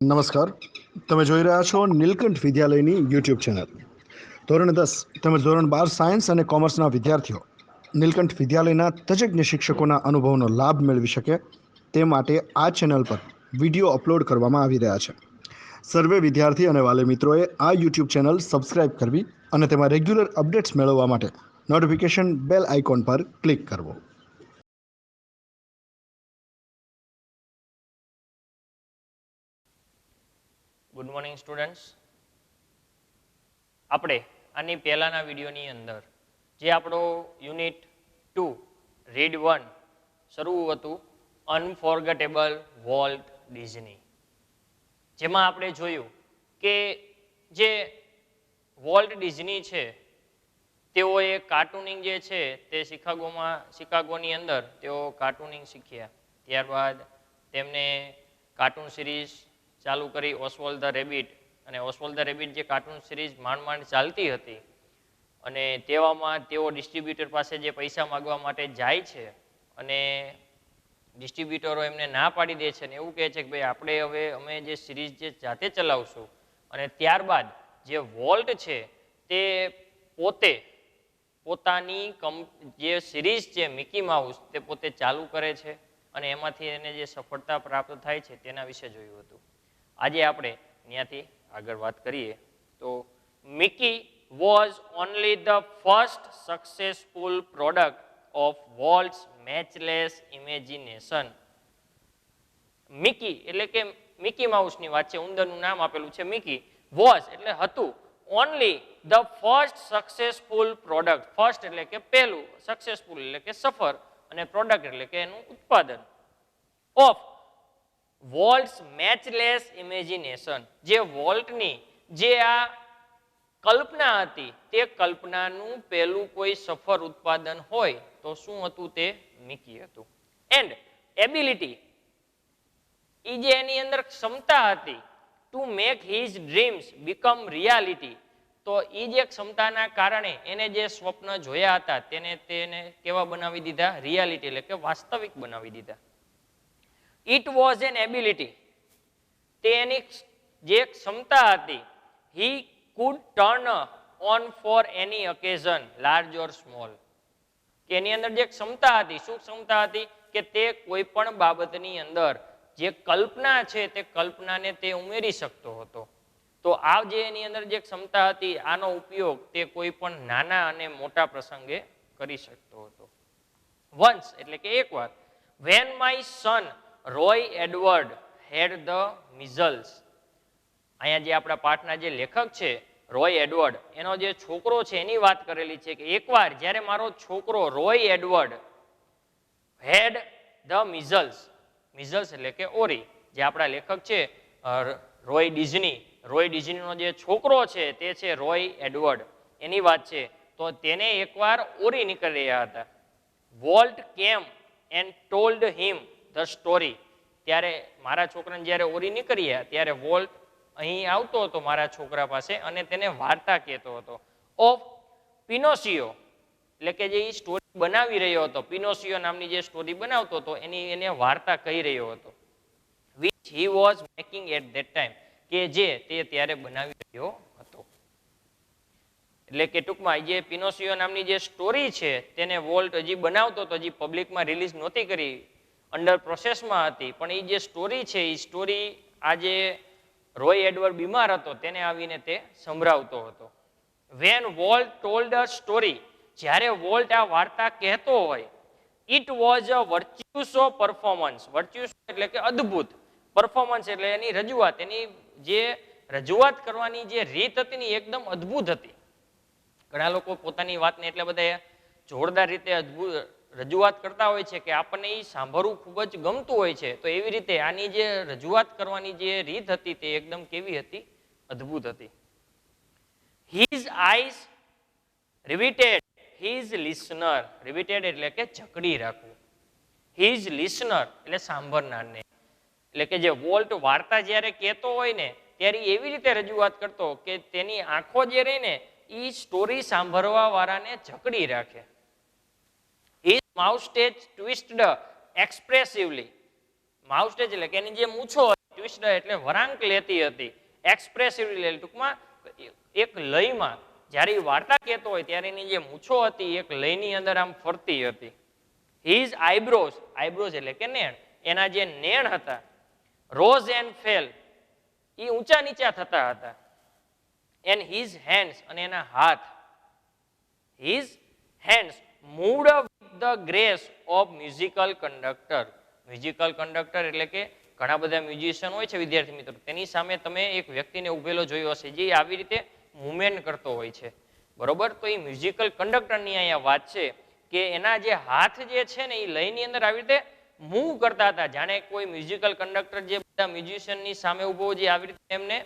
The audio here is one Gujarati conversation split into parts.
નમસ્કાર. તમે જોઈ રહ્યા છો નીલકંઠ વિદ્યાલયની યુટ્યુબ ચેનલ. ધોરણ 10 તેમજ ધોરણ 12 સાયન્સ અને કોમર્સના વિદ્યાર્થીઓ નીલકંઠ વિદ્યાલયના તજજ્ઞ શિક્ષકોના અનુભવનો લાભ મેળવી શકે તે માટે આ ચેનલ પર વિડીયો અપલોડ કરવામાં આવી રહ્યા છે. સર્વે વિદ્યાર્થી અને વાલી મિત્રોએ આ યુટ્યુબ ચેનલ સબસ્ક્રાઇબ કરવી અને તેમાં રેગ્યુલર અપડેટ્સ મેળવવા માટે નોટિફિકેશન બેલ આઇકોન પર ક્લિક કરવો. Good morning students. આપણે આની પહેલાંના વિડીયોની અંદર જે આપણો યુનિટ 2 રીડ 1 શરૂ હતું અનફોર્ગેટેબલ વોલ્ટ ડિઝની, જેમાં આપણે જોયું કે જે વોલ્ટ ડિઝની છે તેઓએ કાર્ટૂનિંગ જે છે તે શિકાગોની અંદર તેઓ કાર્ટૂનિંગ શીખ્યા. ત્યારબાદ તેમને કાર્ટૂન સિરીઝ ચાલુ કરી ઓસ્વોલ્ડ ધ રેબિટ, અને ઓસ્વોલ્ડ ધ રેબિટ જે કાર્ટૂન સિરીઝ માંડ ચાલતી હતી અને તેવામાં તેઓ ડિસ્ટ્રીબ્યુટર પાસે જે પૈસા માગવા માટે જાય છે અને ડિસ્ટ્રીબ્યુટરો એમને ના પાડી દે છે ને એવું કહે છે કે ભાઈ આપણે હવે અમે જે સિરીઝ જે જાતે ચલાવશું, અને ત્યારબાદ જે વોલ્ટ છે તે પોતાની જે સિરીઝ છે મિકી માઉસ તે પોતે ચાલુ કરે છે અને એમાંથી એને જે સફળતા પ્રાપ્ત થાય છે તેના વિશે જોયું હતું. આજે આપણે ત્યાંથી આગળ વાત કરીએ તો Mickey was only the first successful product of Walt's matchless imagination. Mickey એટલે કે મિકી માઉસની વાત છે, ઉંદરનું નામ આપેલું છે મિકી. વોઝ એટલે હતું, only the first successful product, first એટલે કે પહેલું, સક્સેસફુલ એટલે કે સફળ, અને પ્રોડક્ટ એટલે કે એનું ઉત્પાદન, ઓફ વોલ્ટ્સ મેચલેસ ઇમેજિનેશન, જે વોલ્ટની જે આ કલ્પના હતી તે કલ્પનાનું પહેલું કોઈ સફળ ઉત્પાદન હોય તો શું હતું? તે મિકી હતું. એન્ડ એબિલિટી, એ જે એની અંદર ક્ષમતા હતી to make his dreams become reality, તો એ જે ક્ષમતાના કારણે એને જે સ્વપ્ન જોયા હતા તેને કેવા બનાવી દીધા? રિયાલિટી એટલે કે વાસ્તવિક બનાવી દીધા. ઇટ વોઝ એન એબિલિટી, તેની જે ક્ષમતા હતી, he could turn on for any occasion large or small, કે એની અંદર જે ક્ષમતા હતી, શું ક્ષમતા હતી? કે તે કોઈ પણ બાબતની અંદર જે કલ્પના છે તે કલ્પનાને તે ઉમેરી શકતો હતો. તો આ જે એની અંદર જે ક્ષમતા હતી આનો ઉપયોગ તે કોઈ પણ નાના અને મોટા પ્રસંગે કરી શકતો હતો. વન્સ એટલે કે એકવાર, when my son Roy Edward had the measles, અહીંયા જે આપણા પાઠના જે લેખક છે રોય એડવર્ડ, એનો જે છોકરો છે એની વાત કરેલી છે કે એકવાર જ્યારે મારો છોકરો Roy Edward had the measles, measles એટલે કે ઓરી, જે આપણા લેખક છે રોય ડિઝની, રોય ડિઝનીનો જે છોકરો છે તે છે રોય એડવર્ડ, એની વાત છે. તો તેને એકવાર ઓરી નીકળી રહ્યા હતા. વોલ્ટ કેમ and told him the story, ત્યારે મારા છોકરાને જ્યારે ઓરી નીકળ્યા ત્યારે વોલ્ટ અહીં આવતો હતો મારા છોકરા પાસે અને તેને વાર્તા કહેતો હતો. ઓફ પિનોસિયો, એટલે કે જે સ્ટોરી બનાવી રહ્યો હતો, પિનોસિયો નામની જે સ્ટોરી બનાવતો હતો એને વાર્તા કહી રહ્યો હતો. Which he was making at that time, કે જે તે ત્યારે બનાવી રહ્યો હતો. એટલે કે ટૂંકમાં જે પિનોસિયો નામની જે સ્ટોરી છે તેને વોલ્ટ હજી બનાવતો હતો, હજી પબ્લિકમાં રિલીઝ નહોતી કરી, અંડર પ્રોસેસમાં હતી, પણ એ જે સ્ટોરી છે એ સ્ટોરી આજે રોય એડવર્ડ બીમાર હતો તેને આવીને તે સંભળાવતો હતો. When Walt told a story, જ્યારે વોલ્ટ આ વાર્તા કહેતો હોય, it was a virtuoso performance, virtuous એટલે કે અદ્ભુત, પરફોર્મન્સ એટલે એની રજૂઆત, એની જે રજૂઆત કરવાની જે રીત હતી ને એકદમ અદ્ભુત હતી. ઘણા લોકો પોતાની વાતને એટલે બધા જોરદાર રીતે અદ્ભુત રજૂઆત કરતા હોય છે કે આપણને એ સાંભળવું ખૂબ જ ગમતું હોય છે. તો એવી રીતે આની જે રજૂઆત કરવાની જે રીત હતી તે એકદમ કેવી હતી? અદ્ભુત હતી. હિઝ આઈઝ રિવિટેડ હિઝ લિસનર, રિવિટેડ એટલે કે જકડી રાખવું, હિઝ લિસનર એટલે સાંભળનારને, એટલે કે જે વોલ્ટ વાર્તા જ્યારે કહેતો હોય ને ત્યારે એવી રીતે રજૂઆત કરતો કે તેની આંખો જે રહી ને એ સ્ટોરી સાંભળવા વાળાને જકડી રાખે. His moustache twisted expressively. Moustache એટલે કે એની જે મૂછો વોમિસ્ડ એટલે વરાંક લેતી હતી, એક્સપ્રેસિવલી ટૂંકમાં એક લયમાં જ્યારે એ વાર્તા કહેતો હોય ત્યારે એની જે મૂછો હતી એક લયની અંદર આમ ફરતી હતી. હિઝ આઈબ્રોઝ, આઈબ્રોઝ એટલે કે નેણ, એના જે નેણ હતા, રોઝ એન્ડ ફેલ એ ઊંચા નીચા થતા હતા. એન્ડ હિઝ હેન્ડ્સ અને એના હાથ, his hands moved with the grace of musical conductor. Musical conductor એટલે કે ઘણા બધા મ્યુઝિશિયન હોય છે વિદ્યાર્થી મિત્રો, તેની સામે તમે એક વ્યક્તિને ઉભેલો જોયો હશે જે આવી રીતે મુવમેન્ટ કરતો હોય છે, બરોબર. તો એ મ્યુઝિકલ કંડક્ટરની અહીંયા વાત છે કે એના જે હાથ જે છે ને એ લયની અંદર આવી રીતે મૂવ કરતા હતા, જાણે કોઈ મ્યુઝિકલ કંડક્ટર જે બધા મ્યુઝિશિયનની સામે ઉભો જે આવી રીતે એમને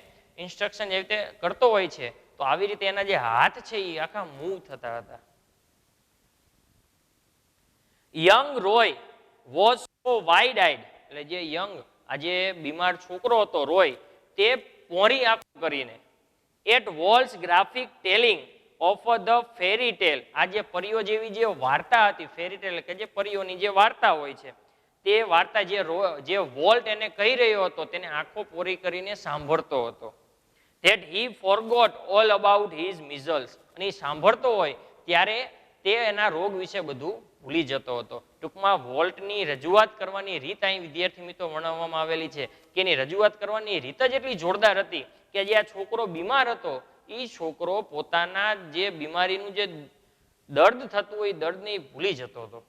ઇન્સ્ટ્રક્શન એવી રીતે કરતો હોય છે, તો આવી રીતે એના જે હાથ છે એ આખા મૂવ થતા હતા. Young Roy was so wide eyed, એટલે જે યંગ આ જે બીમાર છોકરો હતો રોય, તે પોરી આંખો કરીને at Walt's graphic telling of the fairy tale, આ જે પરીઓ જેવી જે વાર્તા હતી, ફેરી ટેલ કે જે પરીઓની જે વાર્તા હોય છે, તે વાર્તા જે વોલ્ટ એને કહી રહ્યો હતો તેને આંખો પોરી કરીને સાંભળતો હતો. that he forgot all about his measles, અને એ સાંભળતો હોય ત્યારે તે એના રોગ વિશે બધું ભૂલી જતો હતો. ટૂંકમાં વોલ્ટની રજૂઆત કરવાની રીત અહીં વિદ્યાર્થી મિત્રો વર્ણવવામાં આવેલી છે કે એની રજૂઆત કરવાની રીત જ એટલી જોરદાર હતી કે જે આ છોકરો બીમાર હતો એ છોકરો પોતાના જે બીમારીનું જે દર્દ થતું હોય દર્દને ભૂલી જતો હતો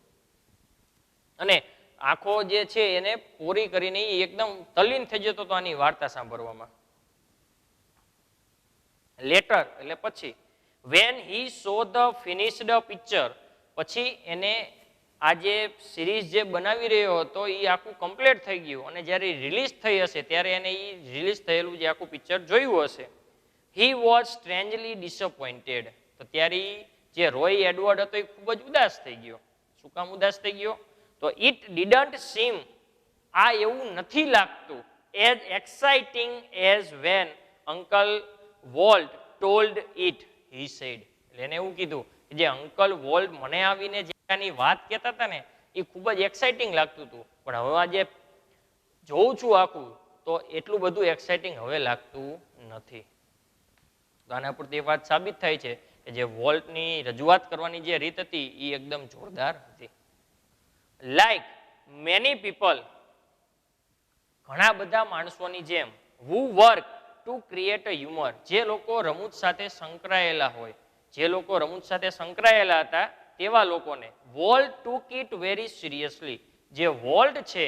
અને આંખો જે છે એને પોરી કરીને એકદમ તલ્લીન થઈ જતો હતો આની વાર્તા સાંભળવામાં. લેટર એટલે પછી, when he saw the finished picture, પછી એને આ જે સિરીઝ જે બનાવી રહ્યો હતો એ આખું કમ્પ્લીટ થઈ ગયું અને જ્યારે રિલીઝ થઈ હશે ત્યારે એને એ રિલીઝ થયેલું જે આખું પિક્ચર જોયું હશે. he was strangely disappointed, તો ત્યારે જે રોય એડવર્ડ હતો એ ખૂબ જ ઉદાસ થઈ ગયો. શું કામ ઉદાસ થઈ ગયો? તો it didn't seem, આ એવું નથી લાગતું, as exciting as when Uncle Walt told it, he said. એટલે એને એવું કીધું કે જે અંકલ વોલ્ટ મને આવીને જે આની વાત કહેતા હતા ને એ ખૂબ જ એક્સાઇટિંગ લાગતું હતું, પણ હવે આ જે જોઉં છું આખું તો એટલું બધું એક્સાઇટિંગ હવે લાગતું નથી. તો આના પરથી એ વાત સાબિત થાય છે કે જે વોલ્ટની રજૂઆત કરવાની જે રીત હતી એ એકદમ જોરદાર હતી. લાઈક મેની પીપલ, ઘણા બધા માણસોની જેમ, who work to create a humor, જે લોકો રમૂજ સાથે સંકળાયેલા હોય, જે લોકો રમૂજ સાથે સંકળાયેલા હતા તેવા લોકોને volt took it very seriously, જે વોલ્ટ છે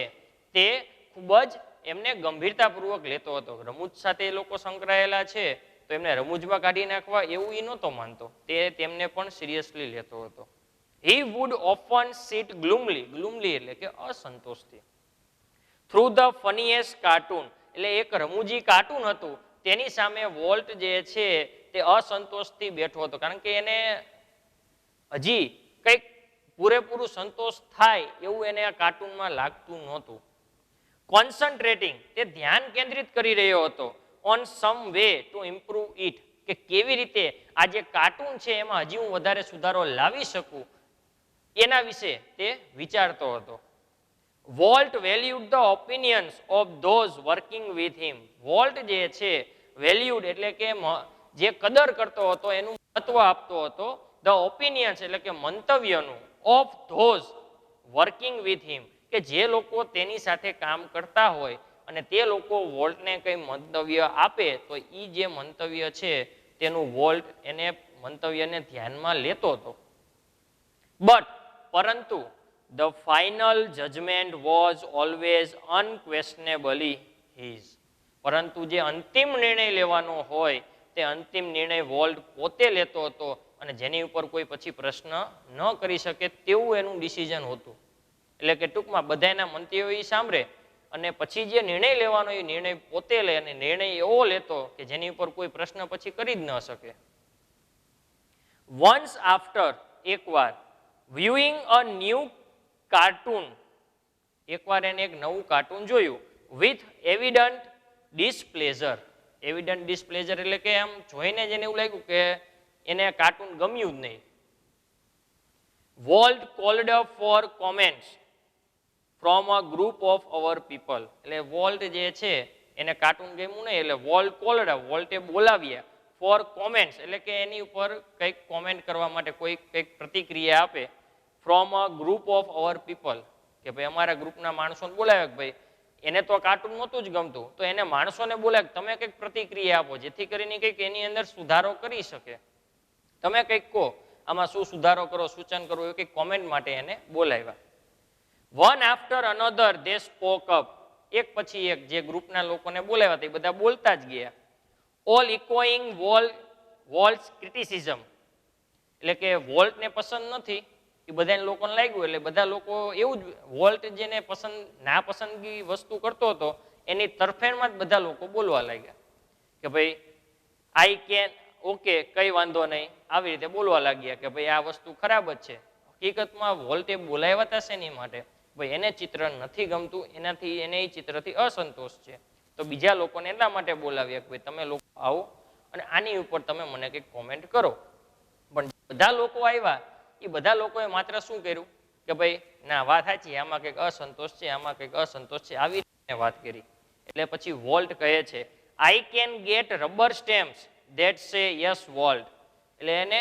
તે ખૂબ જ એમને ગંભીરતાપૂર્વક લેતો હતો. રમૂજ સાથે એ લોકો સંકળાયેલા છે તો એમને રમૂજમાં કાઢી નાખવા એવું એ નહોતો માનતો, તે તેમને પણ સિરિયસલી લેતો હતો. he would often sit gloomily, gloomily એટલે કે અસંતોષથી, through the funniest cartoon, એટલે એક રમૂજી કાર્ટૂન હતું તેની સામે વોલ્ટ જે છે તે અસંતોષથી બેઠો હતો, કારણ કે એને હજી કંઈક પૂરેપૂરું સંતોષ થાય એવું એને આ કાર્ટૂનમાં લાગતું નહોતું. કોન્સન્ટ્રેટિંગ, તે ધ્યાન કેન્દ્રિત કરી રહ્યો હતો, on some way to improve it, કે કેવી રીતે આ જે કાર્ટૂન છે એમાં હજી હું વધારે સુધારો લાવી શકું એના વિશે તે વિચારતો હતો. Volt valued the opinions of those working with him, volt જે છે વેલ્યુડ એટલે કે જે કદર કરતો હતો એનું મહત્વ આપતો હતો, ધ ઓપિનિયન્સ એટલે કે મંતવ્યનું, of those working with him, કે જે લોકો તેની સાથે કામ કરતા હોય અને તે લોકો વોલ્ટને કંઈ મંતવ્ય આપે તો એ જે મંતવ્ય છે તેનું વોલ્ટ એને મંતવ્યને ધ્યાનમાં લેતો હતો. બટ પરંતુ the final judgment was always unquestionably his, પરંતુ જે અંતિમ નિર્ણય લેવાનો હોય તે અંતિમ નિર્ણય વોલ્ટ પોતે લેતો હતો અને જેની ઉપર કોઈ પછી પ્રશ્ન ન કરી શકે તેવું એનું ડિસિઝન હતું. એટલે કે ટૂંકમાં બધાના મંતવ્યો એ સાંભળે અને પછી જે નિર્ણય લેવાનો એ નિર્ણય પોતે લે અને નિર્ણય એવો લેતો કે જેની ઉપર કોઈ પ્રશ્ન પછી કરી જ ન શકે. વન્સ આફ્ટર, એકવાર, viewing a new કાર્ટૂન, એકવાર એને એક નવું કાર્ટૂન જોયું, વિથ એવિડન્ટ ડિસપ્લેઝર, એવિડન્ટ ડિસપ્લેઝર એટલે કે આમ જોઈને જ એને એવું લાગ્યું કે એને કાર્ટૂન ગમ્યું જ નહીં. Walt called for comments from a group of our people, એટલે વોલ્ટ જે છે એને કાર્ટૂન ગમ્યું નહીં એટલે વોલ્ટ કોલ્ડ, વોલ્ટે બોલાવ્યા ફોર કોમેન્ટ્સ, એટલે કે એની ઉપર કંઈક કોમેન્ટ કરવા માટે, કોઈ કંઈક પ્રતિક્રિયા આપે from a group of our people, કે ભાઈ અમારા ગ્રુપના માણસોને બોલાવ્યા કે ભાઈ એને તો કાર્ટૂન નહોતું જ ગમતું, તો એને માણસોને બોલાવે તમે કંઈક પ્રતિક્રિયા આપો જેથી કરીને કંઈક એની અંદર સુધારો કરી શકે, તમે કંઈક કહો આમાં શું સુધારો કરો, સૂચન કરો, એવું કંઈક કોમેન્ટ માટે એને બોલાવ્યા. વન આફ્ટર અનધર દે સ્પોક અપ, એક પછી એક જે ગ્રુપના લોકોને બોલાવ્યા હતા એ બધા બોલતા જ ગયા. ઓલ ઇકોઈંગ વોલ્ટ્સ ક્રિટિસિઝમ, એટલે કે વોલ્ટને પસંદ નથી એ બધા લોકોને લાગ્યું, એટલે બધા લોકો એવું જ વોલ્ટ જેને પસંદ ના પસંદગી વસ્તુ કરતો હતો એની તરફેણમાં જ બધા લોકો બોલવા લાગ્યા કે ભાઈ આઈ કેન, ઓકે કઈ વાંધો નહીં, આવી રીતે બોલવા લાગ્યા કે ભાઈ આ વસ્તુ ખરાબ જ છે. હકીકતમાં વોલ્ટે બોલાવ્યા હતા શેની માટે, ભાઈ એને ચિત્ર નથી ગમતું, એનાથી એને એ ચિત્રથી અસંતોષ છે, તો બીજા લોકોને એટલા માટે બોલાવ્યા કે ભાઈ તમે લોકો આવો અને આની ઉપર તમે મને કંઈક કોમેન્ટ કરો. પણ બધા લોકો આવ્યા એ બધા લોકોએ માત્ર શું કર્યું કે ભાઈ ના વાત સાચી, આમાં કંઈક અસંતોષ છે, આમાં કંઈક અસંતોષ છે, આવી રીતે વાત કરી. એટલે પછી વોલ્ટ કહે છે I can get rubber stamps that say yes volt, એટલે એને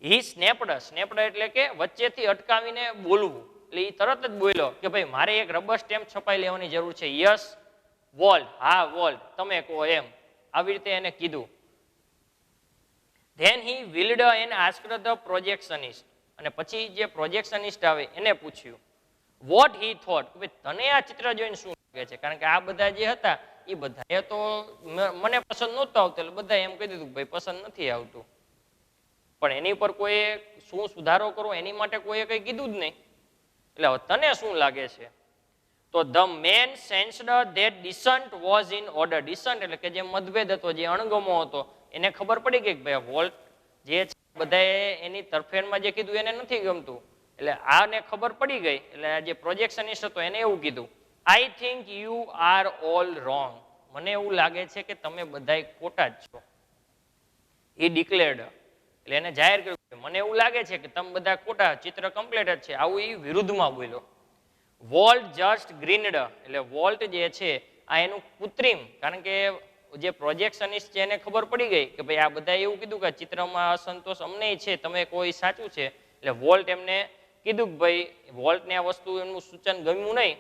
હી સ્નેપ્ડ એટલે કે વચ્ચેથી અટકાવીને બોલવું, એટલે એ તરત જ બોલ્યો કે ભાઈ મારે એક રબર સ્ટેમ્પ છપાઈ લેવાની જરૂર છે, યસ વોલ્ટ, હા વોલ્ટ તમે કહો એમ, આવી રીતે એને કીધું. Then he wheeled and asked the projectionist, અને પછી જે પ્રોજેક્શનિસ્ટ આવે એને પૂછ્યું વોટ હી થોટ, કે ભાઈ તને આ ચિત્ર જોઈને શું લાગે છે, કારણ કે આ બધા જે હતા એ બધાએ તો મને પસંદ નહોતું આવતું, એટલે બધા એમ કહી દીધું કે ભાઈ પસંદ નથી આવતું, પણ એની ઉપર કોઈએ શું સુધારો કરવો એની માટે કોઈએ કંઈ કીધું જ નહીં. એટલે હવે તને શું લાગે છે, તો the man sensed that dissent was in order, dissent એટલે કે જે મતભેદ હતો, જે અણગમો હતો, એને ખબર પડી ગઈ કે ભાઈ વોલ્ટ જે છે બધાએ એની તરફેણમાં જે કીધું એને નથી ગમતું, એટલે આને ખબર પડી ગઈ. એટલે આ જે પ્રોજેક્શનિસ્ટ હતો એને એવું કીધું I think you are all wrong, મને એવું લાગે છે કે તમે બધાય ખોટા જ છો. એ ડિક્લેર્ડ, એટલે એને જાહેર કર્યું મને એવું લાગે છે કે તમે બધા ખોટા, ચિત્ર કમ્પ્લીટ જ છે, આવું એ વિરુદ્ધમાં બોલ્યો. વોલ્ટ જસ્ટ ગ્રીન્ડ, એટલે વોલ્ટ જે છે આ એનું કૃત્રિમ, કારણ કે જે પ્રોજેક્શનિસ્ટ છે એને ખબર પડી ગઈ કે ભાઈ આ બધા એવું કીધું કે ચિત્રમાં અસંતોષ અમને છે, તમે કોઈ સાચું છે, એટલે વોલ્ટ એમને કીધું કે ભાઈ વોલ્ટને આ વસ્તુ એનું સૂચન ગમ્યું નહીં,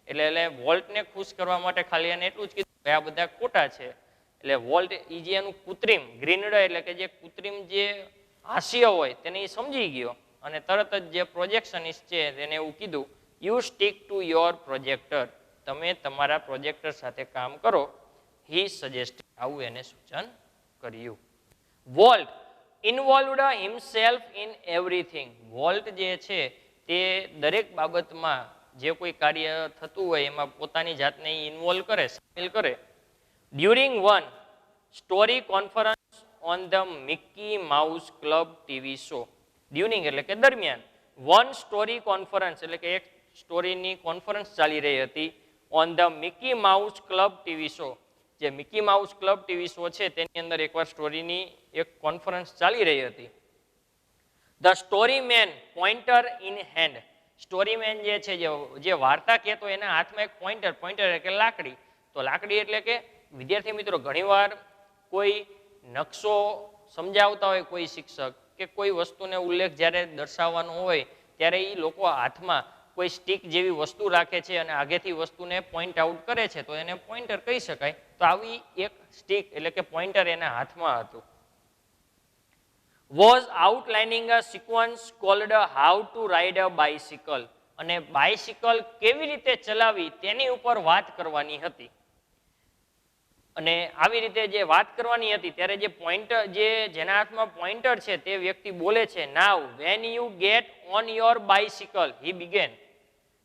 એટલે વોલ્ટને ખુશ કરવા માટે ખાલી એને એટલું જ કીધું કે આ બધા ખોટા છે. એટલે વોલ્ટ એ જે એનું કૃત્રિમ ગ્રીનડ એટલે કે જે કૃત્રિમ જે હાસ્ય હોય તેને એ સમજી ગયો, અને તરત જ જે પ્રોજેક્શનિસ્ટ છે તેને એવું કીધું you stick to your projector, તમે તમારા પ્રોજેક્ટર સાથે કામ કરો. હી સજેસ્ટ, આવું એને સૂચન કર્યું. Volt involved himself in everything, volt જે છે તે દરેક બાબતમાં જે કોઈ કાર્ય થતું હોય એમાં પોતાની જાતને ઇન્વોલ્વ કરે, સામેલ કરે. During one story conference on the Mickey Mouse Club TV show, during એટલે કે દરમિયાન, વન સ્ટોરી કોન્ફરન્સ એટલે કે એક સ્ટોરીની કોન્ફરન્સ ચાલી રહી હતી on the Mickey Mouse Club TV show, જે Mickey Mouse Club TV show છે તેની અંદર એકવાર સ્ટોરીની એક કોન્ફરન્સ ચાલી રહી હતી. The story man pointer in hand, story man જે છે જે વાર્તા કહેતો એના હાથમાં એક પોઇન્ટર, પોઇન્ટર એટલે લાકડી, તો લાકડી એટલે કે વિદ્યાર્થી મિત્રો ઘણીવાર કોઈ નકશો સમજાવતા હોય કોઈ શિક્ષક કે કોઈ વસ્તુને ઉલ્લેખ જ્યારે દર્શાવવાનો હોય ત્યારે એ લોકો હાથમાં કોઈ સ્ટીક જેવી વસ્તુ રાખે છે અને આગેથી વસ્તુને પોઈન્ટ આઉટ કરે છે, તો એને પોઇન્ટર કહી શકાય. તો આવી એક સ્ટીક એટલે કે પોઇન્ટર એના હાથમાં હતું. Was outlining a sequence called how to ride a bicycle, અને બાઇસિકલ કેવી રીતે ચલાવી તેની ઉપર વાત કરવાની હતી. અને આવી રીતે જે વાત કરવાની હતી ત્યારે જે પોઇન્ટર, જેના હાથમાં પોઇન્ટર છે તે વ્યક્તિ બોલે છે now when you get on your bicycle he began,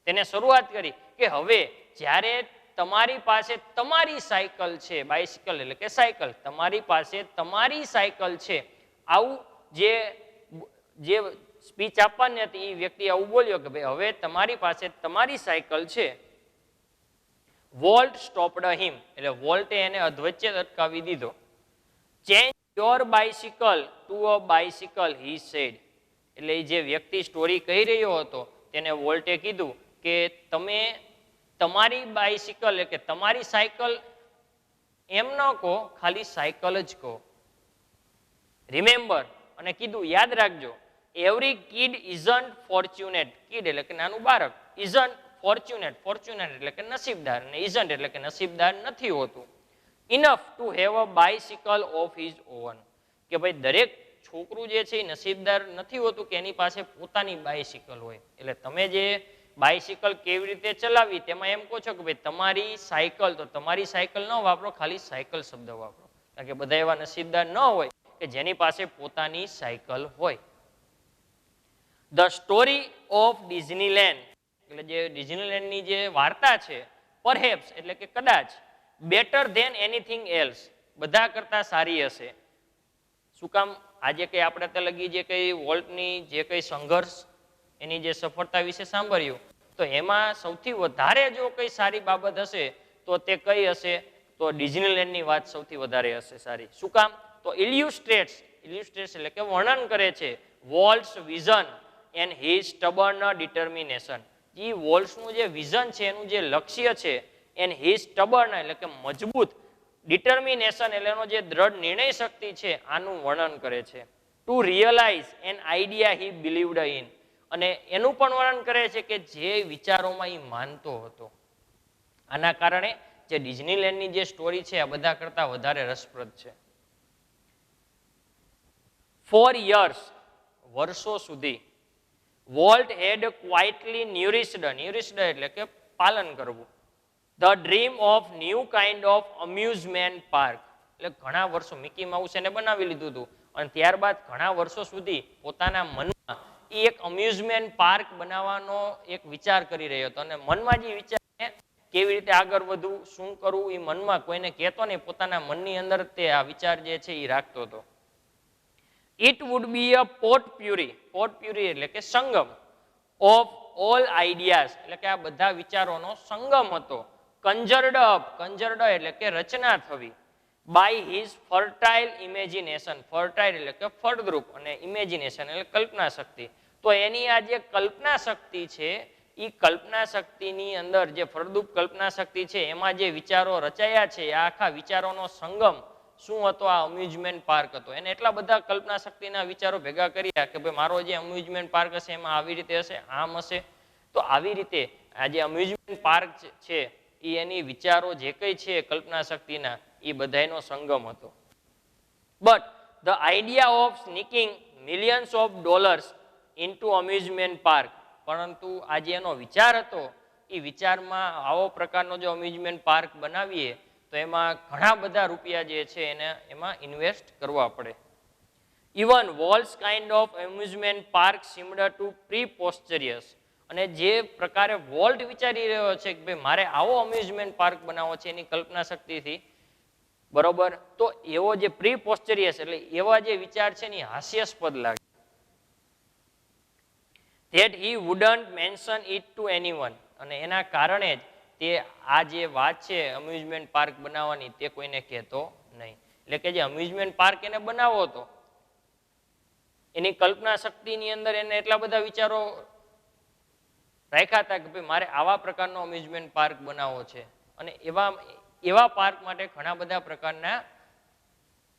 તેને શરૂઆત કરી કે હવે જ્યારે તમારી પાસે તમારી સાયકલ છે, બાઇસિકલ એટલે કે સાયકલ, તમારી પાસે તમારી સાયકલ છે, આવું જે સ્પીચ આપવાની હતી એ વ્યક્તિ આવું બોલ્યો કે ભાઈ હવે તમારી પાસે તમારી સાયકલ છે. વોલ્ટ સ્ટોપ્ડ હિમ, એટલે વોલ્ટે એને અધવચ્ચે અટકાવી દીધો. Change your bicycle to a bicycle he said, એટલે જે વ્યક્તિ સ્ટોરી કહી રહ્યો હતો તેને વોલ્ટે કીધું કે તમે તમારી બાઇસિકલ એટલે કે તમારી સાયકલ એમ ન કહો, ખાલી સાયકલ જ કહો. રિમેમ્બર, અને કીધું યાદ રાખજો, every kid isn't fortunate. Kid એટલે કે નાનું બાળક, ઇઝન્ટ ફોર્ચ્યુનેટ, ફોર્ચ્યુનેટ એટલે કે નસીબદાર, અને ઇઝન્ટ એટલે કે નસીબદાર નથી હોતું. Enough to have a bicycle of his oven, કે ભાઈ દરેક છોકરું જે છે એ નસીબદાર નથી હોતું કે એની પાસે પોતાની બાયસિકલ હોય. એટલે તમે જે બાયસિકલ કેવી રીતે ચલાવી તેમાં એમ કહો છો કે ભાઈ તમારી સાયકલ, તો તમારી સાયકલ ન વાપરો, ખાલી સાયકલ શબ્દ વાપરો. કારણ કે બધા એવા નસીબદાર ન હોય કે જેની પાસે પોતાની સાયકલ હોય. ધ સ્ટોરી ઓફ ડિઝનીલેન્ડ, એટલે જે ડિઝનીલેન્ડની જે વાર્તા છે, પરહેપ્સ એટલે કે કદાચ, બેટર ધેન એનીથિંગ એલ્સ, બધા કરતા સારી હશે. શું કામ? આજે કઈ આપણે ત્યાં લગી જે કઈ વોલ્ટની જે કઈ સંઘર્ષ, એની જે સફળતા વિશે સાંભળ્યું, તો એમાં સૌથી વધારે જો કઈ સારી બાબત હશે તો તે કઈ હશે? તો ડિઝનીલેન્ડની વાત સૌથી વધારે હશે સારી. શું કામ? તો ઇલ્યુસ્ટ્રેટ્સ, ઇલ્યુસ્ટ્રેટ્સ એટલે કે વર્ણન કરે છે વોલ્ટ્સ વિઝન એન્ડ હિઝ સ્ટબર્ન ડિટર્મિનેશન. એ વોલ્ટ્સનું જે વિઝન છે, એનું જે લક્ષ્ય છે, એન્ડ હિઝ સ્ટબર્ન એટલે કે મજબૂત, ડિટર્મિનેશન એટલે એનો જે દ્રઢ નિર્ણય શક્તિ છે, આનું વર્ણન કરે છે. To realise an idea he believed in, અને એનું પણ વર્ણન કરે છે કે જે વિચારોમાં એ માનતો હતો. આના કારણે જે ડિઝનીલેન્ડની જે સ્ટોરી છે આ બધા કરતા વધારે રસપ્રદ છે. 4 years, વર્ષો સુધી, વોલ્ટ હેડ ક્વાઇટલી ન્યુરિસ્ડ, ન્યુરિસ્ડ એટલે કે પાલન કરવું, the dream of new kind of amusement park, એટલે ઘણા વર્ષો મિકી માઉસ એને બનાવી લીધું હતું, અને ત્યારબાદ ઘણા વર્ષો સુધી પોતાના મનમાં એ એક અમ્યુઝમેન્ટ પાર્ક બનાવવાનો એક વિચાર કરી રહ્યો હતો. અને મનમાં જે વિચાર કેવી રીતે આગળ વધવું, શું કરવું, એ મનમાં કોઈને કહેતો નહીં, પોતાના મનની અંદર તે આ વિચાર જે છે એ રાખતો હતો. It would be a pot puree, pot puree એટલે કે સંગમ, ઓફ ઓલ આઈડિયાઝ એટલે કે આ બધા વિચારોનો સંગમ હતો. કન્જર્ડ અપ, કન્જર્ડ એટલે કે રચના થવી, by his fertile imagination, fertile એટલે કે ફળદ્રુપ, અને ઇમેજિનેશન એટલે કલ્પના શક્તિ. તો એની આ જે કલ્પના શક્તિ છે, એ કલ્પના શક્તિની અંદર જે ફળદ્રુપ કલ્પના શક્તિ છે, એમાં જે વિચારો રચાયા છે, આ આખા વિચારોનો સંગમ શું હતો? આ અમ્યુઝમેન્ટ પાર્ક હતો. એને એટલા બધા કલ્પના શક્તિના વિચારો ભેગા કર્યા કે ભાઈ મારો જે અમ્યુઝમેન્ટ પાર્ક હશે એમાં આવી રીતે હશે, આમ હશે. તો આવી રીતે આ જે અમ્યુઝમેન્ટ પાર્ક છે એ એની વિચારો જે કઈ છે કલ્પના શક્તિના, એ બધાનો સંગમ હતો. But the idea of sneaking millions of dollars into amusement park, પરંતુ આ જે એનો વિચાર હતો, એ વિચારમાં આવો પ્રકારનો જો અમ્યુઝમેન્ટ પાર્ક બનાવીએ તો એમાં ઘણા બધા રૂપિયા જે છે એને એમાં ઇન્વેસ્ટ કરવા પડે. Even Walt's kind of amusement park similar to preposterous, અને જે પ્રકારે વોલ્ટ વિચારી રહ્યો છે કે ભાઈ મારે આવો અમ્યુઝમેન્ટ પાર્ક બનાવવો છે એની કલ્પના શક્તિથી, બરોબર, તો એવો જે પ્રીપોસ્ચરિયસ એટલે એવા જે વિચાર છે ને હાસ્યાસ્પદ લાગે. that he wouldn't mention it to anyone, અને એના કારણે જ તે આ જે વાત છે અમ્યુઝમેન્ટ પાર્ક બનાવવાની તે કોઈને કહેતો નહીં. એટલે કે જે અમ્યુઝમેન્ટ પાર્ક એને બનાવવો હતો, એની કલ્પના શક્તિની અંદર એને એટલા બધા વિચારો રાખ્યા હતા કે ભાઈ મારે આવા પ્રકારનો અમ્યુઝમેન્ટ પાર્ક બનાવવો છે, અને એવા પાર્ક માટે ઘણા બધા પ્રકારના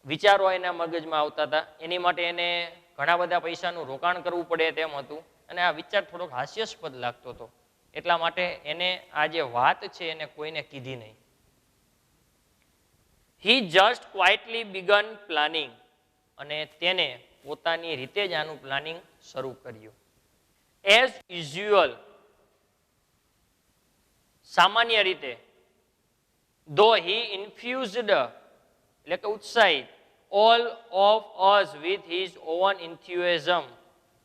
વિચારો એના મગજમાં આવતા હતા. એની માટે એને ઘણા બધા પૈસાનું રોકાણ કરવું પડે તેમ હતું, અને આ વિચાર થોડોક હાસ્યાસ્પદ લાગતો હતો. એટલા માટે એને આ જે વાત છે એને કોઈને કીધી નહીં. હી જસ્ટ ક્વાઇટલી બિગન પ્લાનિંગ, અને તેને પોતાની રીતે જ આનું પ્લાનિંગ શરૂ કર્યું. એઝ યુઝ્યુઅલ, સામાન્ય રીતે, ધો હી ઇન્ફ્યુઝડ એટલે કે ઉત્સાહિત, all of us with his own enthusiasm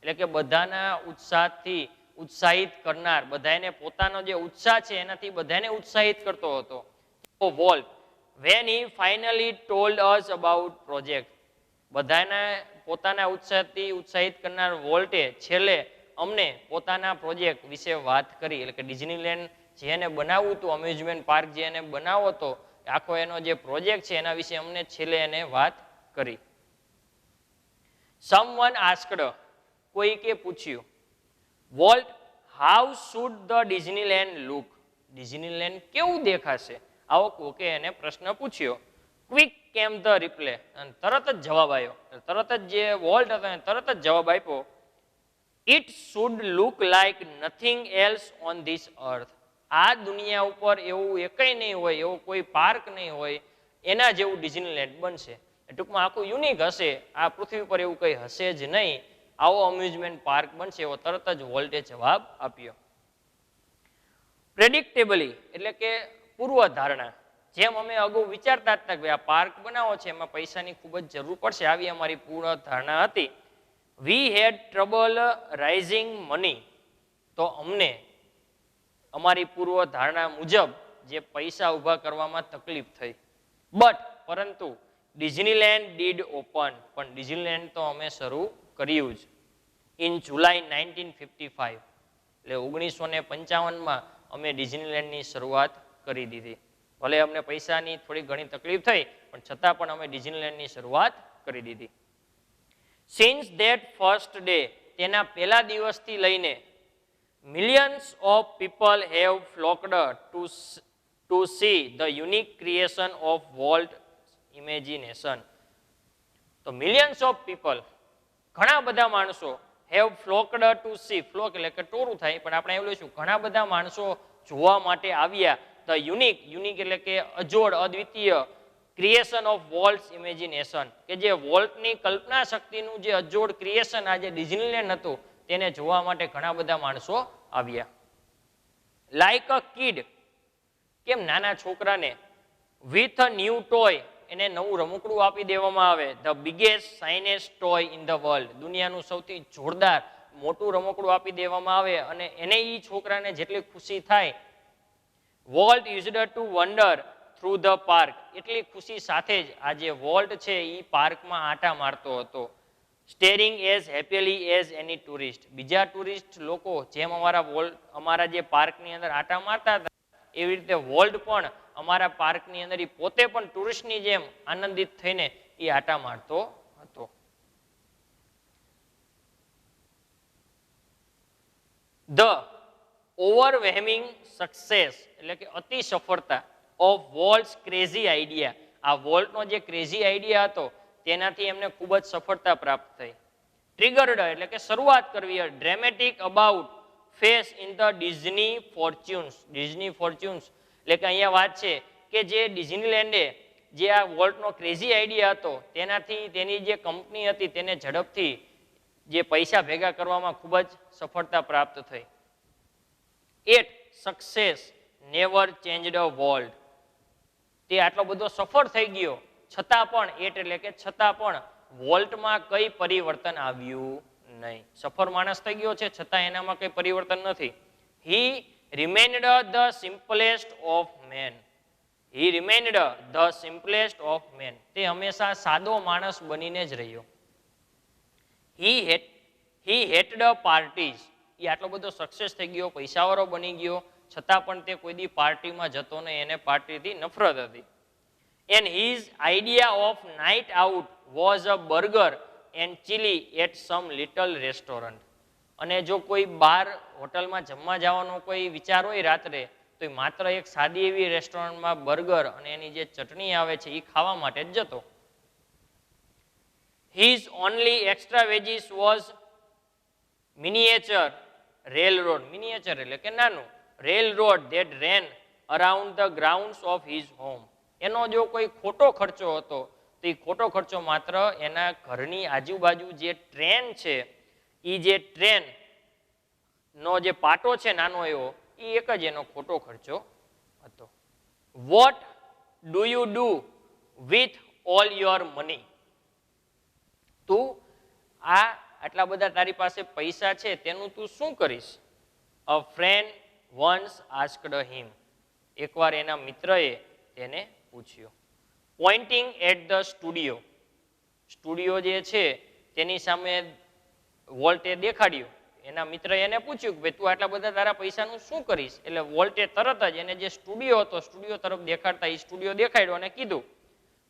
એટલે કે બધાના ઉત્સાહથી ઉત્સાહિત કરનાર, બધાને પોતાનો જે ઉત્સાહ છે એનાથી બધાને ઉત્સાહિત કરતો હતો. Volt when he finally told us about project, બધાને પોતાના ઉત્સાહથી ઉત્સાહિત કરનાર વોલ્ટે છેલ્લે અમને પોતાના પ્રોજેક્ટ વિશે વાત કરી. એટલે કે ડિઝનીલેન્ડ જેને બનાવવું હતું, અમ્યુઝમેન્ટ પાર્ક જે એને બનાવવો હતો, આખો એનો જે પ્રોજેક્ટ છે એના વિશે અમને છેલ્લે એને વાત કરી. someone asked, કોઈકે પૂછ્યું, volt how should the Disneyland look, Disneyland કેવું દેખાશે? આવો કોકે એને પ્રશ્ન પૂછ્યો. ક્વિક કેમ ધ રિપ્લે, અને તરત જ જવાબ આવ્યો. તરત જ જે વોલ્ટ હતો એને તરત જ જવાબ આપ્યો, it should look like nothing else on this અર્થ. આ દુનિયા ઉપર એવું એકય નહીં હોય, એવો કોઈ પાર્ક નહીં હોય એના જેવું ડિઝનીલેન્ડ બનશે. ટૂંકમાં આખું યુનિક હશે, આ પૃથ્વી પર એવું કંઈ હશે જ નહીં, આવો અમ્યુઝમેન્ટ પાર્ક બનશે, એવો તરત જ વોલ્ટે જવાબ આપ્યો. પ્રેડિક્ટેબલી એટલે કે પૂર્વધારણા. જેમ અમે અગાઉ વિચારતા હતા કે આ પાર્ક બનાવો છે એમાં પૈસાની ખૂબ જ જરૂર પડશે, આવી અમારી પૂર્વધારણા હતી. વી હેડ ટ્રબલ રાઇઝિંગ મની, તો અમને અમારી પૂર્વધારણા મુજબ જે પૈસા ઊભા કરવામાં તકલીફ થઈ. પરંતુ ડિઝનીલેન્ડ ડીડ ઓપન, પણ ડિઝનીલેન્ડ તો અમે શરૂ કર્યું જ ઇન જુલાઈ 1955. એટલે 1955માં અમે ડિઝનીલેન્ડની શરૂઆત કરી દીધી. ભલે અમને પૈસાની થોડી ઘણી તકલીફ થઈ, પણ છતાં પણ અમે ડિઝનીલેન્ડની શરૂઆત કરી દીધી. સિન્સ ધેટ ફર્સ્ટ ડે, તેના પહેલા દિવસથી લઈને millions of people have flocked to see the unique creation of Walt imagination. તો millions of people, ઘણા બધા માણસો, have flocked to see, flock એટલે કે ટોરું થાય, પણ આપણે એવું લઈશું ઘણા બધા માણસો જોવા માટે આવ્યા. the unique એટલે કે અજોડ અદ્વિતીય ક્રિએશન ઓફ વોલ્ટ્સ ઇમેજિનેશન, કે જે વોલ્ટની કલ્પના શક્તિનું જે અજોડ ક્રિએશન આ જે ડિઝનીલેન્ડ હતું તેને જોવા માટે ઘણા બધા માણસો આવ્યા. લાઈક અ કિડ, કેમ નાના છોકરાને વિથ અ ન્યૂ ટોય, એને નવું રમકડું આપી દેવામાં આવે. The biggest shiniest toy in the world, દુનિયાનું સૌથી જોરદાર મોટું રમકડું આપી દેવામાં આવે અને એને એ છોકરાને જેટલી ખુશી થાય. Volt used two wonder through the park, એટલી ખુશી સાથે જ આ જે વોલ્ટ છે એ પાર્કમાં આંટા મારતો હતો. સ્ટેરિંગ એઝ હેપીલી એઝ એની ટુરિસ્ટ, બીજા ટુરિસ્ટ લોકો જેમ અમારા જે પાર્કની અંદર આંટા મારતા હતા એવી રીતે વોલ્ટ પણ અમારા પાર્કની અંદર પોતે પણ ટુરિસ્ટની જેમ આનંદિત થઈને એ આંટા મારતો હતો. ધ ઓવરવેહમિંગ સક્સેસ એટલે કે અતિ સફળતા ઓફ વોલ્ટ્સ ક્રેઝી આઈડિયા, આ વોલ્ટનો જે ક્રેઝી આઈડિયા હતો તેનાથી એમને ખૂબ જ સફળતા પ્રાપ્ત થઈ. ટ્રિગર્ડ એટલે કે શરૂઆત કરવી, dramatic about face in the Disney fortunes. Disney fortunes એટલે કે અહીંયા વાત છે કે જે ડિઝનીલેન્ડે જે આ વોલ્ટનો ક્રેઝી આઈડિયા હતો તેનાથી તેની જે કંપની હતી તેને ઝડપથી જે પૈસા ભેગા કરવામાં ખૂબ જ સફળતા પ્રાપ્ત થઈ. At success never changed a Walt, તે આટલો બધો સફળ થઈ ગયો છતાં પણ, એટ એટલે કે છતાં પણ વોલ્ટમાં કઈ પરિવર્તન આવ્યું નહીં. સફળ માણસ થઈ ગયો છે છતાં એનામાં કઈ પરિવર્તન નથી. He remained the simplest of men, he remained the simplest of men, તે હંમેશા સાદો માણસ બનીને જ રહ્યો. હી હેટેડ પાર્ટીઝ, એ આટલો બધો સક્સેસ થઈ ગયો, પૈસાવાળો બની ગયો છતાં પણ તે કોઈ દી પાર્ટીમાં જતો નહીં, એને પાર્ટીથી નફરત હતી. And his idea of night out was a burger and chili at some little restaurant. અને જો કોઈ બાર હોટલમાં જમવા જવાનો કોઈ વિચાર હોય રાત્રે, તો એ માત્ર એક સાદી એવી રેસ્ટોરન્ટમાં બર્ગર અને એની જે ચટણી આવે છે એ ખાવા માટે જ જતો. His only extra wages was miniature railroad, miniature એટલે કે નાનું, railroad that ran around the grounds of his home. એનો જો કોઈ ખોટો ખર્ચો હતો તો એ ખોટો ખર્ચો માત્ર એના ઘરની આજુબાજુ જે ટ્રેન છે એ જે ટ્રેન નો જે પાટો છે નાનો એવો, એ એક જ એનો ખોટો ખર્ચો હતો. What do you do with all your money, તું આટલા બધા તારી પાસે પૈસા છે તેનું તું શું કરીશ? A friend once asked him, એકવાર એના મિત્રએ તેને પૂછ્યું. Pointing at the studio, studio જે છે તેની સામે વોલ્ટે દેખાડ્યું. એના મિત્રએ એને પૂછ્યું કે ભાઈ તું આટલા બધા તારા પૈસાનું શું કરીશ? એટલે વોલ્ટે તરત જ એને જે સ્ટુડિયો હતો સ્ટુડિયો તરફ દેખાડતા એ સ્ટુડિયો દેખાડ્યો અને કીધું.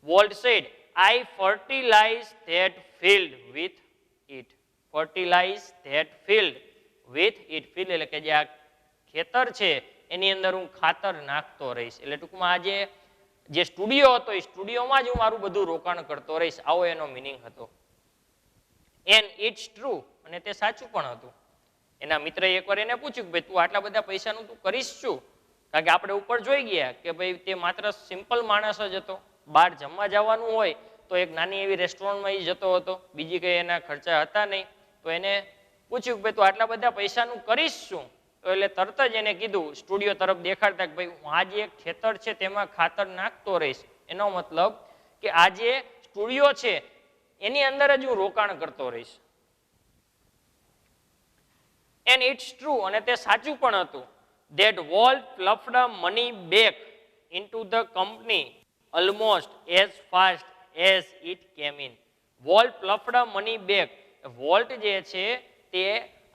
Walt said, I fertilise that field with it. Fertilise that field with it, field એટલે કે જે આ ખેતર છે એની અંદર હું ખાતર નાખતો રહીશ. એટલે ટૂંકમાં આજે જે સ્ટુડિયો હતો એ સ્ટુડિયોમાં જ હું મારું બધું રોકાણ કરતો રહીશ, આવો એનો મિનિંગ હતો. એન્ડ ઇટ્સ ટ્રુ, અને તે સાચું પણ હતું. એના મિત્રએ એકવાર એને પૂછ્યું કે ભાઈ તું આટલા બધા પૈસાનું તું કરીશ શું? કારણ કે આપણે ઉપર જોઈ ગયા કે ભાઈ તે માત્ર સિમ્પલ માણસ જ હતો. બહાર જમવા જવાનું હોય તો એક નાની એવી રેસ્ટોરન્ટમાં એ જતો હતો, બીજી કંઈ એના ખર્ચા હતા નહીં. તો એને પૂછ્યું કે ભાઈ તું આટલા બધા પૈસાનું કરીશ શું? તો એટલે તરત જ એને કીધું, સ્ટુડિયો તરફ દેખાડતા કે ભાઈ હું આ જે એક ખેતર છે તેમાં ખાતર નાખતો રહીશ. એનો મતલબ કે આ જે સ્ટુડિયો છે એની અંદર જ હું રોકાણ કરતો રહીશ. એન્ડ ઇટ્સ ટ્રુ, અને તે સાચું પણ હતું. That Walt fluffed money back into the company almost as fast as it came in. Walt fluffed money back. Walt જે છે તે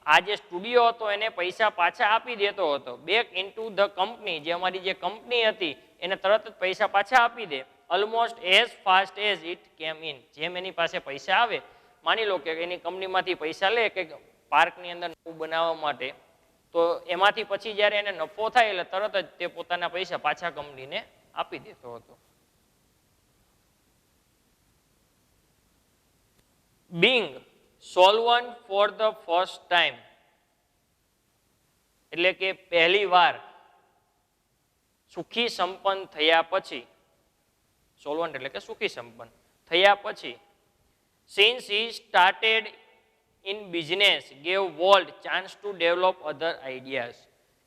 આ જે સ્ટુડિયો હતો એને પૈસા પાછા આપી દેતો હતો. બેક ઇન્ટુ ધ કંપની, જે અમારી જે કંપની હતી એને તરત જ પૈસા પાછા આપી દે. Almost as fast as it came in, જેમ એની પાસે પૈસા આવે, માની લો કે એની કંપનીમાંથી પૈસા લે કે પાર્કની અંદર નવું બનાવવા માટે, તો એમાંથી પછી જ્યારે એને નફો થાય એટલે તરત જ તે પોતાના પૈસા પાછા કંપનીને આપી દેતો હતો. Being solvent for the first time, એટલે કે પહેલી વાર સુખી સંપન્ન થયા પછી, સોલ્વન્ટ એટલે કે સુખી સંપન્ન થયા પછી, since he started in business gave Walt chance to develop other ideas.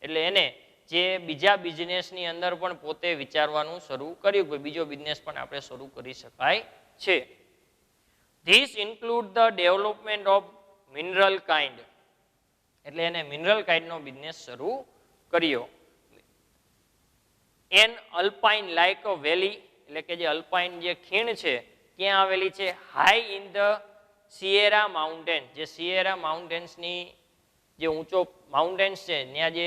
એટલે એને જે બીજા બિઝનેસની અંદર પણ પોતે વિચારવાનું શરૂ કર્યું કે બીજો બિઝનેસ પણ આપણે શરૂ કરી શકાય છે. This include the development of mineral kind, એટલે એને મિનરલ કાઇન્ડનો બિઝનેસ શરૂ કર્યો. એન અલ્પાઇન લાઇક અ વેલી, એટલે કે જે અલ્પાઇન જે ખીણ છે ક્યાં આવેલી છે? હાઈ ઇન ધ સિયેરા માઉન્ટેન, જે સિયેરા માઉન્ટેન્સની જે ઊંચો માઉન્ટેન્સ છે ત્યાં જે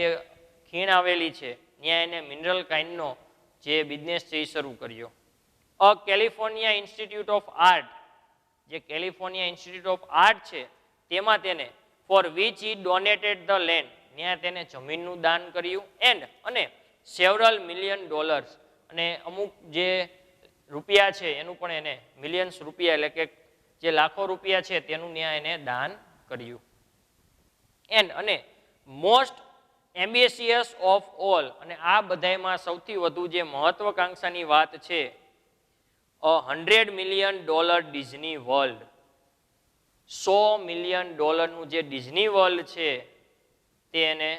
ખીણ આવેલી છે ત્યાં એને મિનરલ કાઇન્ડનો જે બિઝનેસ છે એ શરૂ કર્યો. A California Institute of Art, જે કેલિફોર્નિયા ઇન્સ્ટિટ્યૂટ ઓફ આર્ટ છે તેમાં તેને for which he donated the land, ત્યાં તેને જમીનનું દાન કર્યું. એન્ડ અને સેવરલ મિલિયન ડોલર્સ, અને અમુક જે રૂપિયા છે એનું પણ એને મિલિયન્સ રૂપિયા એટલે કે જે લાખો રૂપિયા છે તેનું ત્યાં એને દાન કર્યું. એન્ડ અને મોસ્ટ એમ્બિશિયસ ઓફ ઓલ, અને આ બધામાં સૌથી વધુ જે મહત્વકાંક્ષાની વાત છે, $100 million ડિઝની વર્લ્ડ, $100 million જે ડિઝની વર્લ્ડ છે તે એને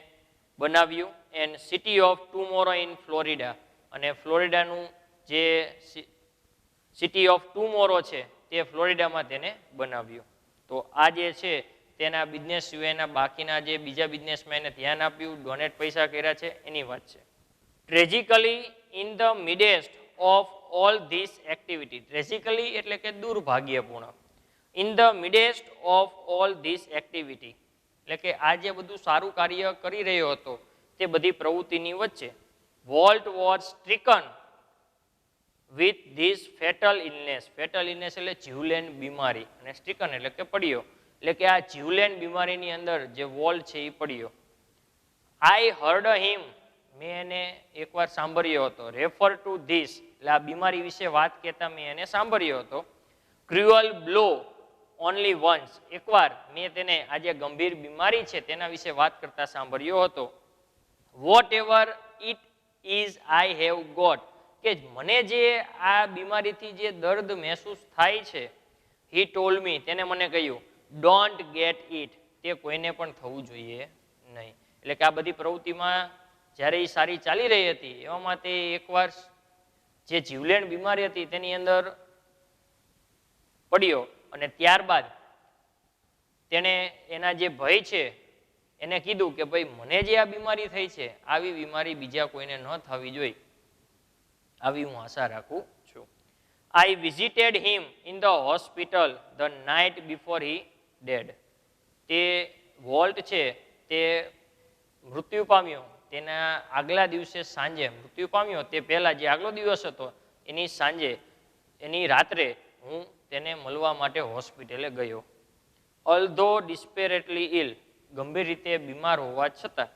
બનાવ્યું. And city of tomorrow in Florida, અને ફ્લોરિડાનું જે સિટી ઓફ ટુમોરો છે તે ફ્લોરિડામાં તેને બનાવ્યું. તો આ જે છે તેના બિઝનેસ સિવાયના બાકીના જે બીજા બિઝનેસમાં એને ધ્યાન આપ્યું, ડોનેટ પૈસા કર્યા છે એની વાત છે. Tragically in the midst of all this activity, tragically એટલે કે દુર્ભાગ્યપૂર્ણ, in the midst of all this activity એટલે કે આ જે બધું સારું કાર્ય કરી રહ્યો હતો તે બધી પ્રવૃત્તિની વચ્ચે, Walt was stricken with this fatal illness, fatal illness એટલે જીવલેણ બીમારી, અને સ્ટ્રીકન એટલે કે પડ્યો, એટલે કે આ જીવલેણ બીમારીની અંદર જે વોલ્ટ છે એ પડ્યો. આઈ હર્ડ હિમ, મેં એને એકવાર સાંભળ્યો હતો. રેફર ટુ ધીસ એટલે આ બીમારી વિશે વાત કહેતા મેં એને સાંભળ્યો હતો. ક્રુઅલ બ્લો ઓનલી વન્સ, એકવાર મેં તેને આ જે ગંભીર બીમારી છે તેના વિશે વાત કરતા સાંભળ્યો હતો. Whatever it is I have got, કે મને જે આ બીમારીથી જે દર્દ મહેસૂસ થાય છે, હી ટોલ્ડ મી, તેને મને કહ્યું, ડોન્ટ ગેટ ઇટ, તે કોઈને પણ થવું જોઈએ નહીં. એટલે કે આ બધી પ્રવૃત્તિમાં જ્યારે એ સારી ચાલી રહી હતી એવામાં તે એકવાર જે જીવલેણ બીમારી હતી તેની અંદર પડ્યો, અને ત્યારબાદ તેણે એના જે ભય છે એને કીધું કે ભાઈ મને જે આ બીમારી થઈ છે આવી બીમારી બીજા કોઈને ન થવી જોઈએ, આવી હું આશા રાખું છું. I visited him in the hospital the night before he died, તે વોલ્ટ છે તે મૃત્યુ પામ્યો તેના આગલા દિવસે સાંજે મૃત્યુ પામ્યો તે પહેલાં જે આગલો દિવસ હતો એની સાંજે એની રાત્રે હું તેને મળવા માટે હોસ્પિટલે ગયો. ઓલ્ધો ડિસ્પેરેટલી ઇલ, ગંભીર રીતે બીમાર હોવા છતાં,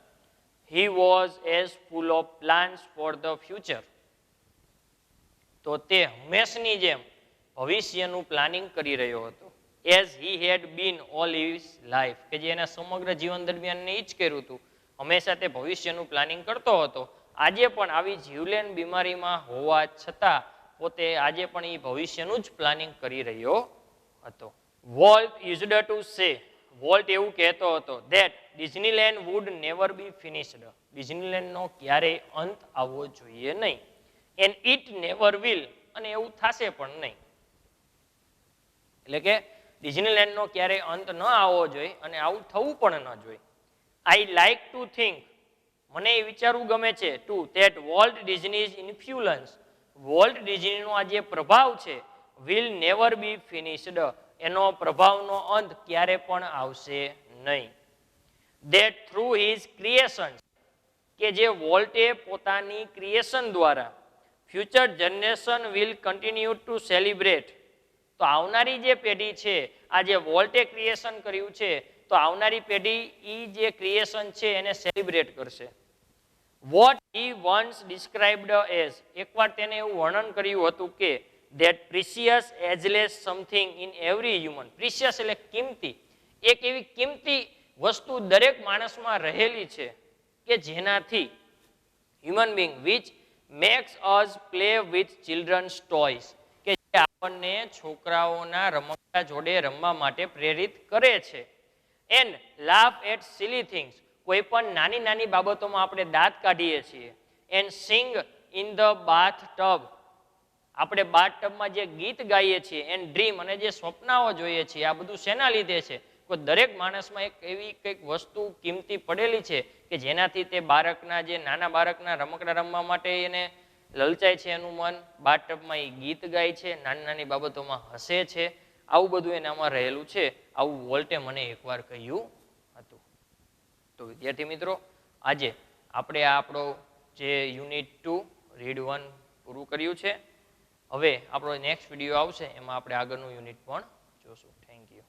he was as full of plans for the future, તો તે હંમેશની જેમ ભવિષ્યનું પ્લાનિંગ કરી રહ્યો હતો. As he had been all his life, કે જે એના સમગ્ર જીવન દરમિયાન એ જ કર્યું હતું. હંમેશા તે ભવિષ્યનું પ્લાનિંગ કરતો હતો. આજે પણ આવી જીવલેણ બીમારીમાં હોવા છતાં પોતે આજે પણ એ ભવિષ્યનું જ પ્લાનિંગ કરી રહ્યો હતો. Walt used to say, Walt એવું કહેતો હતો that Disneyland would never be finished, ડિઝનીલેન્ડનો ક્યારેય અંત આવવો જોઈએ નહીં. એન્ડ ઇટ નેવર વિલ, અને એવું થશે પણ નહીં. એટલે કે ડિઝનીલેન્ડનો ક્યારેય અંત ન આવવો જોઈએ અને આવું થવું પણ ન જોઈએ. આઈ લાઈક ટુ થિંક, મને એ વિચારવું ગમે છે to that Walt Disney's influence, Walt ડિઝનીનો આ જે પ્રભાવ છે વિલ નેવર બી ફિનિશ્ડ, એનો પ્રભાવનો અંત ક્યારે પણ આવશે નહીં. ધેટ થ્રુ હિઝ ક્રિએશન્સ, કે જે વોલ્ટે પોતાની ક્રિએશન દ્વારા future generation will continue to celebrate, તો આવનારી જે પેઢી છે આ જે વોલ્ટે ક્રિએશન કર્યું છે તો આવનારી પેઢી એ જે ક્રિએશન છે એને સેલિબ્રેટ કરશે. What he once described as, એકવાર તેને એવું વર્ણન કર્યું હતું કે that precious ageless something in every human, precious એટલે કિંમતી, એક એવી કિંમતી વસ્તુ દરેક માણસમાં રહેલી છે કે જેનાથી human being which makes us play with children's toys, કે જે આપણને છોકરાઓના રમકડા જોડે રમવા માટે પ્રેરિત કરે છે. And laugh at silly things, કોઈ પણ નાની નાની બાબતોમાં આપણે દાંત કાઢીએ છીએ. And sing in the bath tub, આપણે બાથ ટબમાં જે ગીત ગાઈએ છીએ. એન્ડ ડ્રીમ, અને જે સ્વપ્નાઓ જોઈએ છીએ, આ બધું શેના લીધે છે? કોઈ દરેક માણસમાં એક એવી કંઈક વસ્તુ કિંમતી પડેલી છે કે જેનાથી તે બાળકના જે નાના બાળકના રમકડા રમવા માટે એને લલચાય છે એનું મન, બાથ ટબમાં એ ગીત ગાય છે, નાની નાની બાબતોમાં હસે છે. આવું બધું એનામાં રહેલું છે. આવું વોલ્ટે મને એકવાર કહ્યું હતું. તો વિદ્યાર્થી મિત્રો, આજે આપણે આ આપણો જે યુનિટ 2 રીડ 1 પૂરું કર્યું છે. હવે આપણો નેક્સ્ટ વિડીયો આવશે, એમાં આપણે આગળનું યુનિટ પણ જોશું. Thank you.